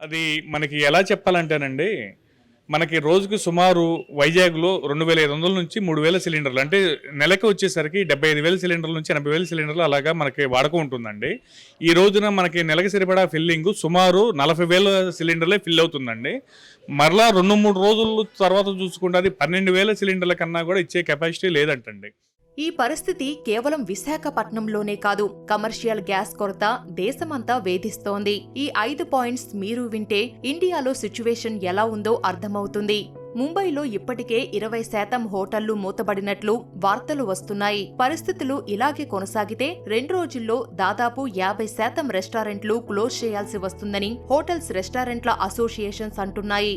అది మనకి ఎలా చెప్పాలంటేనండి, మనకి రోజుకి సుమారు వైజాగ్‌లో 2500 నుంచి 3000 సిలిండర్లు అంటే నెలకి వచ్చేసరికి 75,000 సిలిండర్ల నుంచి 80,000 సిలిండర్లు అలాగా మనకి వాడకం ఉంటుందండి. ఈ రోజున మనకి నెలకి సరిపడా ఫిల్లింగు సుమారు 40,000 సిలిండర్లే ఫిల్ అవుతుందండి. మరలా 2, 3 రోజుల తర్వాత చూసుకుంటే అది 12,000 సిలిండర్ల కన్నా కూడా ఇచ్చే కెపాసిటీ లేదంటండి. ఈ పరిస్థితి కేవలం విశాఖపట్నంలోనే కాదు, కమర్షియల్ గ్యాస్ కొరత దేశమంతా వేధిస్తోంది. ఈ 5 పాయింట్స్ మీరు వింటే ఇండియాలో సిచ్యువేషన్ ఎలా ఉందో అర్థమవుతుంది. ముంబైలో ఇప్పటికే 20% హోటళ్లు మూతబడినట్లు వార్తలు వస్తున్నాయి. పరిస్థితులు ఇలాగే కొనసాగితే 2 రోజుల్లో దాదాపు 50% రెస్టారెంట్లు క్లోజ్ చేయాల్సి వస్తుందని హోటల్స్ రెస్టారెంట్ల అసోసియేషన్స్ అంటున్నాయి.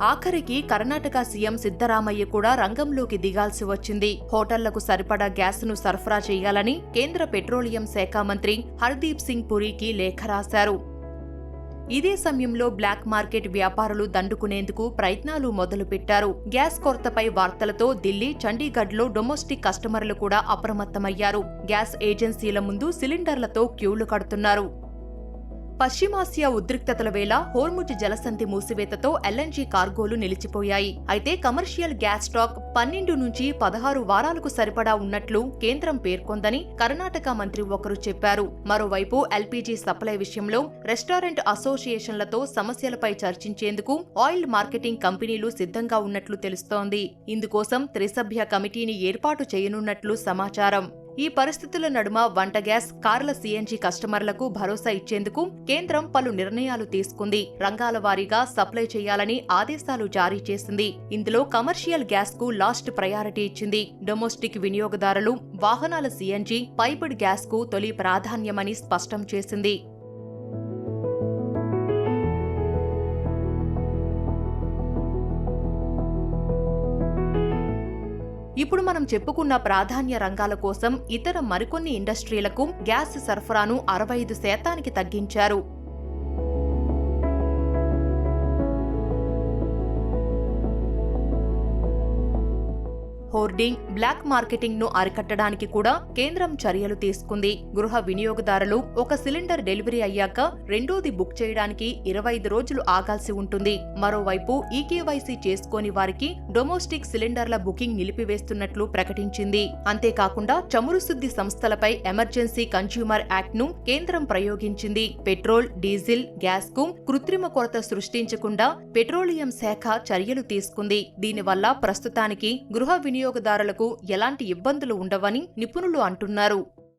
ఆఖరికి కర్ణాటక సీఎం సిద్ధరామయ్య కూడా రంగంలోకి దిగాల్సి వచ్చింది. హోటళ్లకు సరిపడా గ్యాస్ను సరఫరా చేయాలని కేంద్ర పెట్రోలియం శాఖ మంత్రి హర్దీప్ సింగ్ పురికి లేఖ రాశారు. ఇదే సమయంలో బ్లాక్ మార్కెట్ వ్యాపారులు దండుకునేందుకు ప్రయత్నాలు మొదలుపెట్టారు. గ్యాస్ కొరతపై వార్తలతో ఢిల్లీ, చండీగఢ్లో డొమెస్టిక్ కస్టమర్లు కూడా అప్రమత్తమయ్యారు. గ్యాస్ ఏజెన్సీల ముందు సిలిండర్లతో క్యూలు కడుతున్నారు. పశ్చిమాసియా ఉద్రిక్తతల వేళ హోర్ముజ్ జలసంధి మూసివేతతో ఎల్ఎన్జీ కార్గోలు నిలిచిపోయాయి. అయితే కమర్షియల్ గ్యాస్ స్టాక్ 12 నుంచి 16 వారాలకు సరిపడా ఉన్నట్లు కేంద్రం పేర్కొందని కర్ణాటక మంత్రి ఒకరు చెప్పారు. మరోవైపు ఎల్పీజీ సప్లై విషయంలో రెస్టారెంట్ అసోసియేషన్లతో సమస్యలపై చర్చించేందుకు ఆయిల్ మార్కెటింగ్ కంపెనీలు సిద్ధంగా ఉన్నట్లు తెలుస్తోంది. ఇందుకోసం త్రిసభ్య కమిటీని ఏర్పాటు చేయనున్నట్లు సమాచారం. ఈ పరిస్థితుల నడుమ వంట గ్యాస్, కార్ల సీఎన్జీ కస్టమర్లకు భరోసా ఇచ్చేందుకు కేంద్రం పలు నిర్ణయాలు తీసుకుంది. రంగాల వారీగా సప్లై చేయాలని ఆదేశాలు జారీ చేసింది. ఇందులో కమర్షియల్ గ్యాస్ కు లాస్ట్ ప్రయారిటీ ఇచ్చింది. డొమెస్టిక్ వినియోగదారులు, వాహనాల సీఎన్జీ, పైప్డ్ గ్యాస్ కు తొలి ప్రాధాన్యమని స్పష్టం చేసింది. ఇప్పుడు మనం చెప్పుకున్న ప్రాధాన్య రంగాల కోసం ఇతర మరికొన్ని ఇండస్ట్రీలకు గ్యాస్ సరఫరాను 65% తగ్గించారు. హోర్డింగ్, బ్లాక్ మార్కెటింగ్ ను అరికట్టడానికి కూడా కేంద్రం చర్యలు తీసుకుంది. గృహ వినియోగదారులు ఒక సిలిండర్ డెలివరీ అయ్యాక రెండోది బుక్ చేయడానికి 25 రోజులు ఆగాల్సి ఉంటుంది. మరోవైపు ఈకేవైసీ చేసుకోని వారికి డొమెస్టిక్ సిలిండర్ల బుకింగ్ నిలిపివేస్తున్నట్లు ప్రకటించింది. అంతేకాకుండా చమురు శుద్ధి సంస్థలపై ఎమర్జెన్సీ కన్స్యూమర్ యాక్ట్ ను కేంద్రం ప్రయోగించింది. పెట్రోల్, డీజిల్, గ్యాస్ కు కృత్రిమ కొరత సృష్టించకుండా పెట్రోలియం శాఖ చర్యలు తీసుకుంది. దీనివల్ల ప్రస్తుతానికి గృహ వినియోగదారులకు ఎలాంటి ఇబ్బందులు ఉండవని నిపుణులు అంటున్నారు.